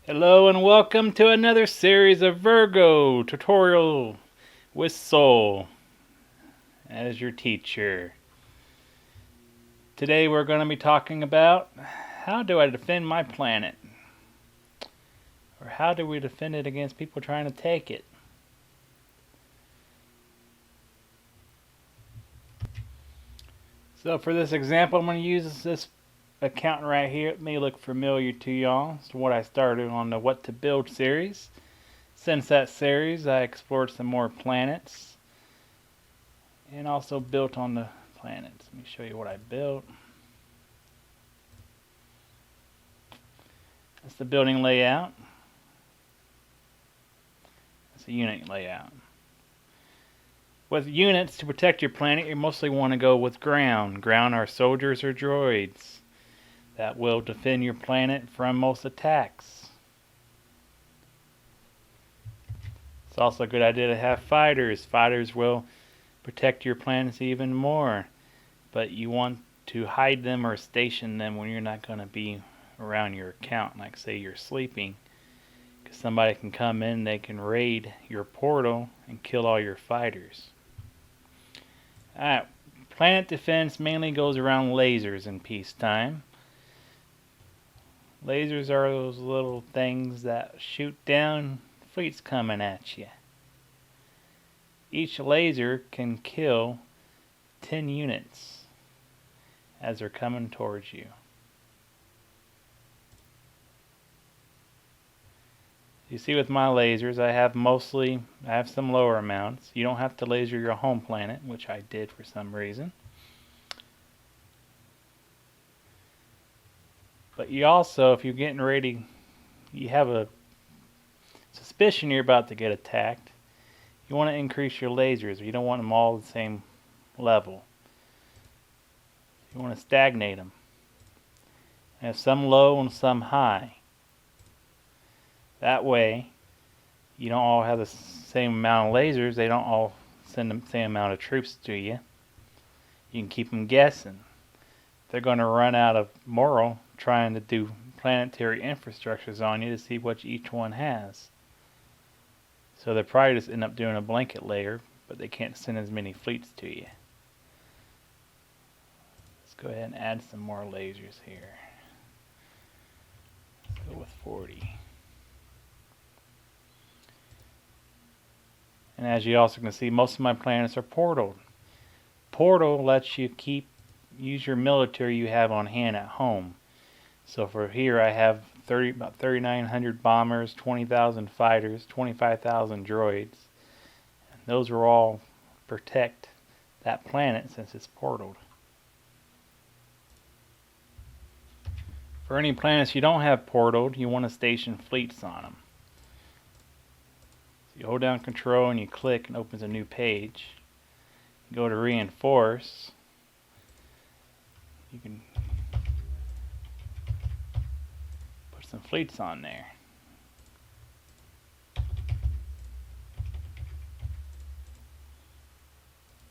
Hello and welcome to another series of Virgo Tutorial with Soul as your teacher. Today we're going to be talking about how do I defend my planet? Or how do we defend it against people trying to take it? So for this example, I'm going to use this account right here. It may look familiar to y'all. It's what I started on the What to Build series. Since that series, I explored some more planets and also built on the planets. Let me show you what I built. That's the building layout. That's the unit layout. With units to protect your planet, you mostly want to go with ground. Ground are soldiers or droids that will defend your planet from most attacks. It's also a good idea to have fighters. Fighters will protect your planets even more, but you want to hide them or station them when you're not going to be around your account, like say you're sleeping, because somebody can come in, they can raid your portal and kill all your fighters. Alright, planet defense mainly goes around lasers in peacetime. Lasers are those little things that shoot down fleets coming at you. Each laser can kill 10 units as they're coming towards you. You see with my lasers, I have some lower amounts. You don't have to laser your home planet, which I did for some reason. But you also, if you're getting ready, you have a suspicion you're about to get attacked, you want to increase your lasers. You don't want them all the same level. You want to stagnate them. Have some low and some high. That way, you don't all have the same amount of lasers. They don't all send the same amount of troops to you. You can keep them guessing. They're going to run out of moral trying to do planetary infrastructures on you to see what each one has. So they probably just end up doing a blanket layer, but they can't send as many fleets to you. Let's go ahead and add some more lasers here. Let's go with 40. And as you also can see, most of my planets are portaled. Portal lets you use your military you have on hand at home. So for here I have about 3,900 bombers, 20,000 fighters, 25,000 droids. And those will all protect that planet since it's portaled. For any planets you don't have portaled, you want to station fleets on them. You hold down Control and you click and it opens a new page. You go to reinforce. You can put some fleets on there.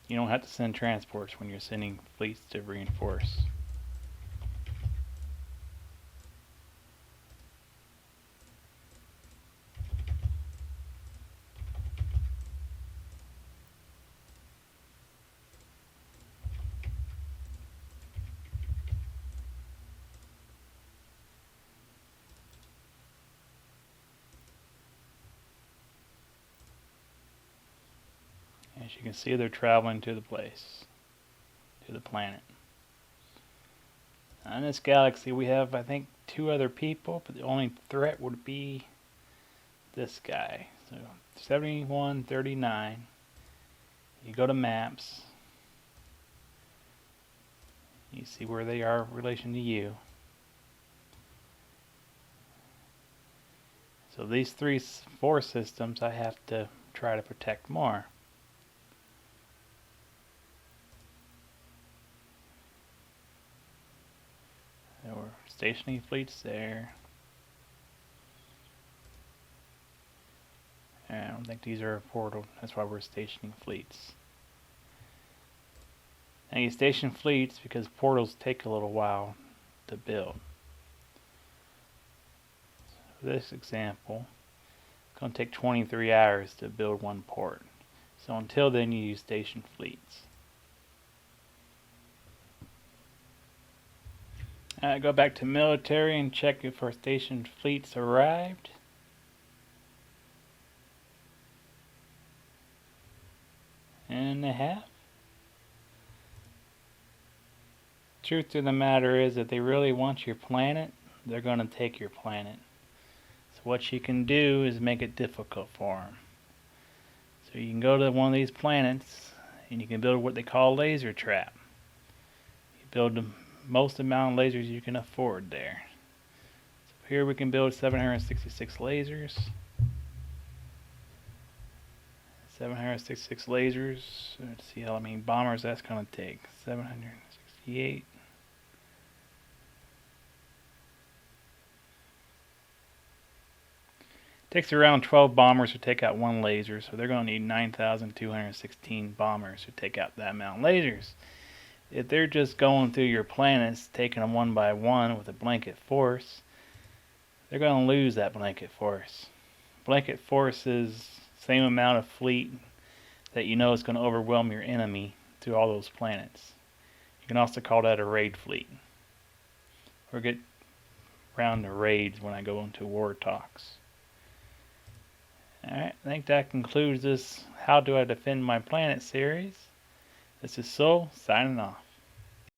You don't have to send transports when you're sending fleets to reinforce. As you can see, they're traveling to the planet. Now in this galaxy, we have, I think, 2 other people, but the only threat would be this guy. So 7139. You go to maps. You see where they are in relation to you. So these 4 systems I have to try to protect more. There were stationing fleets there. And I don't think these are portal. That's why we're stationing fleets. Now you station fleets because portals take a little while to build. For this example, it's going to take 23 hours to build one port. So until then, you use station fleets. Go back to military and check if our station fleets arrived. And they have. Truth of the matter is, if they really want your planet, they're going to take your planet. So what you can do is make it difficult for them. So you can go to one of these planets and you can build what they call a laser trap. You build the most amount of lasers you can afford there. So here we can build 766 lasers. 766 lasers. Let's see how many bombers that's going to take. 768. Takes around 12 bombers to take out one laser, so they're going to need 9,216 bombers to take out that amount of lasers. If they're just going through your planets, taking them one by one with a blanket force, they're going to lose that blanket force. Blanket force is the same amount of fleet that you know is going to overwhelm your enemy through all those planets. You can also call that a raid fleet. Or get around to raids when I go into war talks. Alright, I think that concludes this How Do I Defend My Planet series. This is Soul, signing off.